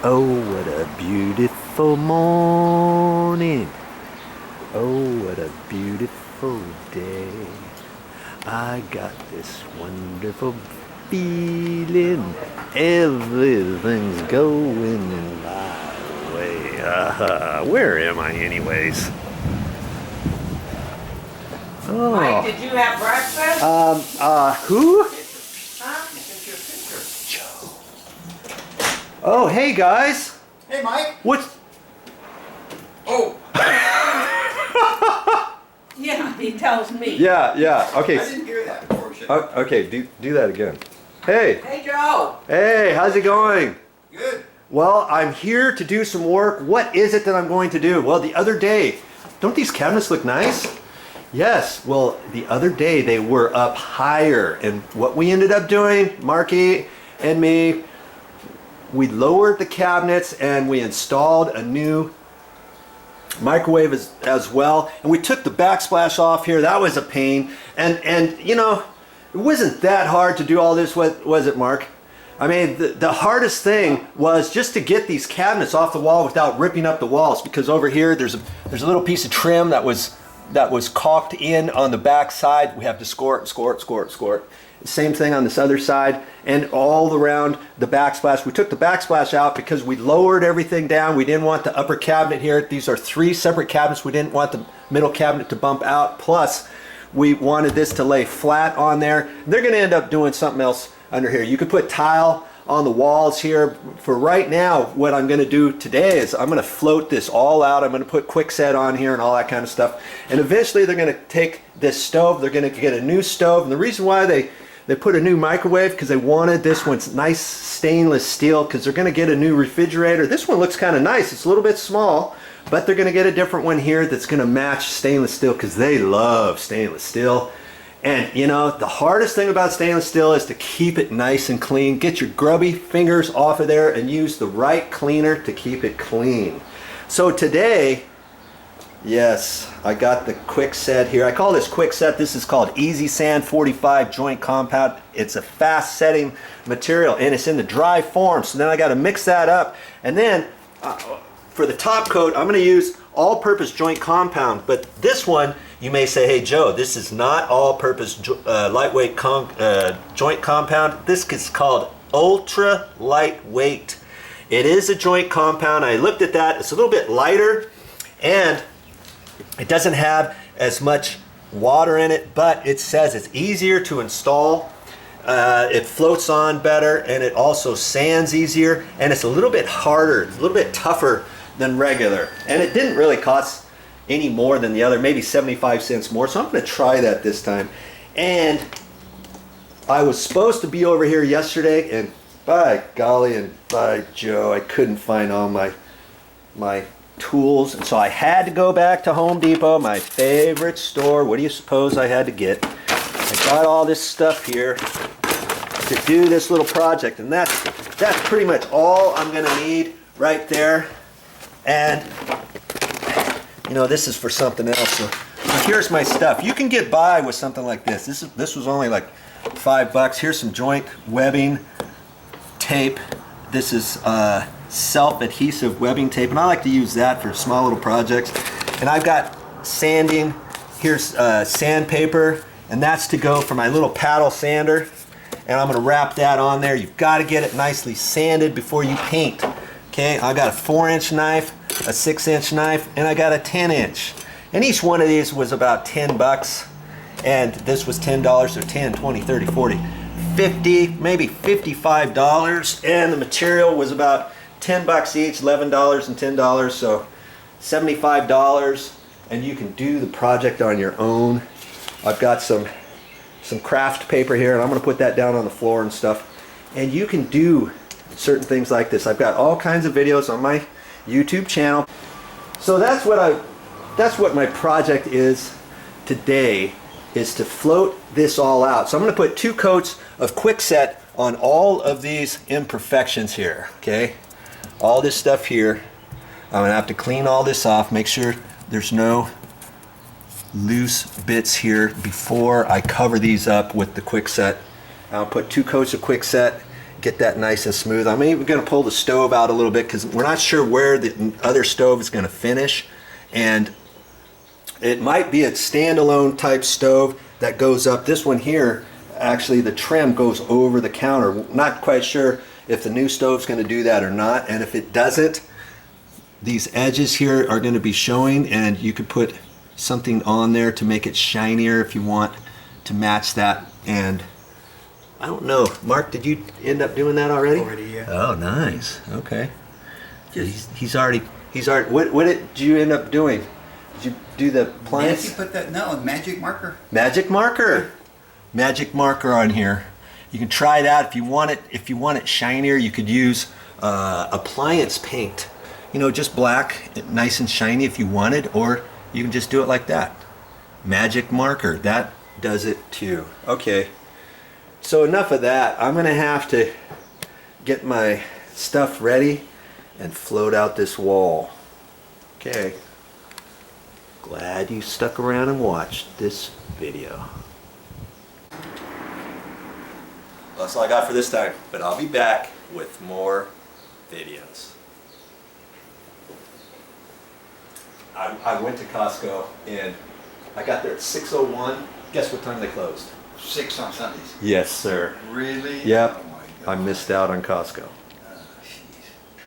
Oh, what a beautiful morning. Oh, what a beautiful day. I got this wonderful feeling. Everything's going my way. Where am I anyways? Oh. Mike, did you have breakfast? Who? Huh? It's your sister. Joe. Oh, hey guys. Hey, Mike. What's... Oh. Yeah, he tells me. Yeah, okay. I didn't hear that before. Okay, do that again. Hey. Hey, Joe. Hey, how's it going? Good. Well, I'm here to do some work. What is it that I'm going to do? Well, the other day, don't these cabinets look nice? Yes, well, the other day they were up higher, and what we ended up doing, Marky and me, we lowered the cabinets and we installed a new microwave as well, and we took the backsplash off here. That was a pain, and you know, it wasn't that hard to do all this, was it, Mark? I mean, the hardest thing was just to get these cabinets off the wall without ripping up the walls, because over here there's a little piece of trim that was caulked in on the back side. We have to score it. Same thing on this other side, and all around the backsplash. We took the backsplash out because we lowered everything down. We didn't want the upper cabinet here. These are 3 separate cabinets. We didn't want the middle cabinet to bump out. Plus, we wanted this to lay flat on there. They're going to end up doing something else under here. You could put tile on the walls here. For right now, what I'm going to do today is I'm going to float this all out. I'm going to put quickset on here and all that kind of stuff. And eventually they're going to take this stove. They're going to get a new stove. And the reason why they put a new microwave, because they wanted this one's nice stainless steel, because they're going to get a new refrigerator. This one looks kind of nice. It's a little bit small, but they're going to get a different one here that's going to match stainless steel, because they love stainless steel. And you know, the hardest thing about stainless steel is to keep it nice and clean. Get your grubby fingers off of there and use the right cleaner to keep it clean. So today, yes, I got the quickset here. I call this quickset. This is called Easy Sand 45 joint compound. It's a fast setting material, and it's in the dry form. So then I got to mix that up, and then for the top coat, I'm going to use all-purpose joint compound. But this one, you may say, hey Joe, this is not all-purpose lightweight joint compound. This is called ultra lightweight. It is a joint compound. I looked at that. It's a little bit lighter, and it doesn't have as much water in it, but it says it's easier to install. It floats on better, and it also sands easier, and it's a little bit harder, it's a little bit tougher than regular. And it didn't really cost any more than the other, maybe 75 cents more. So I'm going to try that this time. And I was supposed to be over here yesterday, and by golly and by Joe, I couldn't find all my tools, and so I had to go back to Home Depot, my favorite store. What do you suppose I had to get? I got all this stuff here to do this little project, and that's pretty much all I'm gonna need right there. And you know, this is for something else. So here's my stuff. You can get by with something like this. This was only like $5. Here's some joint webbing tape. This is self-adhesive webbing tape, and I like to use that for small little projects. And I've got sanding. Here's sandpaper, and that's to go for my little paddle sander, and I'm going to wrap that on there. You've got to get it nicely sanded before you paint. Okay, I got a 4-inch knife, a 6-inch knife, and I got a 10-inch, and each one of these was about $10, and this was $10, so 10, 20, 30, 40, 50, maybe $55, and the material was about $10 each, $11 and $10, so $75, and you can do the project on your own. I've got some craft paper here, and I'm going to put that down on the floor and stuff, and you can do certain things like this. I've got all kinds of videos on my YouTube channel. So that's what my project is today, is to float this all out. So I'm going to put 2 coats of quickset on all of these imperfections here. Okay, all this stuff here, I'm going to have to clean all this off, make sure there's no loose bits here before I cover these up with the quickset. I'll put 2 coats of quickset, get that nice and smooth. I'm even going to pull the stove out a little bit because we're not sure where the other stove is going to finish, and it might be a standalone type stove that goes up. This one here, actually the trim goes over the counter. Not quite sure if the new stove's going to do that or not, and if it doesn't, these edges here are going to be showing, and you could put something on there to make it shinier if you want to match that. And I don't know, Mark, did you end up doing that already? Already, yeah. Oh, nice. Okay. He's already. What did you end up doing? Did you do the plants? Nancy put that, no, magic marker. Magic marker. Magic marker on here. You can try that if you want it. If you want it shinier, you could use appliance paint. You know, just black, nice and shiny if you wanted, or you can just do it like that. Magic marker. That does it too. Okay. So enough of that. I'm gonna have to get my stuff ready and float out this wall. Okay. Glad you stuck around and watched this video. Well, that's all I got for this time, but I'll be back with more videos. I went to Costco and I got there at 6:01. Guess what time they closed? 6 on Sundays. Yes, sir. Really? Yep. Oh my God. I missed out on Costco.